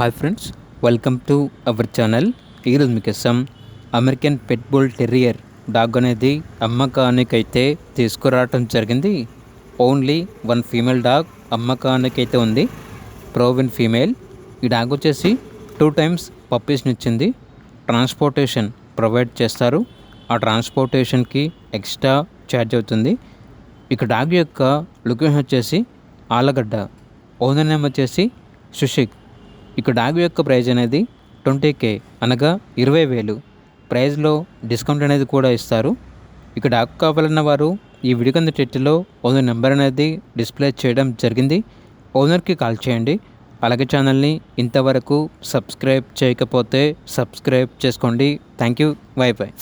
Hi friends, welcome to our channel. ఈరోజు మీకోసం American పెట్ bull terrier dog అనేది అమ్మకానికైతే తీసుకురావటం జరిగింది. ఓన్లీ వన్ ఫీమేల్ డాగ్ అమ్మకానికైతే ఉంది, ప్రోవిన్ ఫీమేల్. ఈ డాగ్ వచ్చేసి 2 times పప్పీస్ని ఇచ్చింది. ట్రాన్స్పోర్టేషన్ ప్రొవైడ్ చేస్తారు. ఆ ట్రాన్స్పోర్టేషన్కి ఎక్స్ట్రా ఛార్జ్ అవుతుంది. ఇక డాగ్ యొక్క లొకేషన్ వచ్చేసి ఆలగడ్డ. ఓనర్ నేమ్ వచ్చేసి సుషిక్. ఇక డాగ్ యొక్క ప్రైజ్ అనేది 20K, అనగా 20,000. ప్రైజ్లో డిస్కౌంట్ అనేది కూడా ఇస్తారు. ఇక డాగ్ కావాలన్న వారు ఈ వీడియో కింద టైటిల్లో ఓనర్ నెంబర్ అనేది డిస్ప్లే చేయడం జరిగింది. ఓనర్కి కాల్ చేయండి. అలాగే ఛానల్ని ఇంతవరకు సబ్స్క్రైబ్ చేయకపోతే సబ్స్క్రైబ్ చేసుకోండి. Thank you. By by.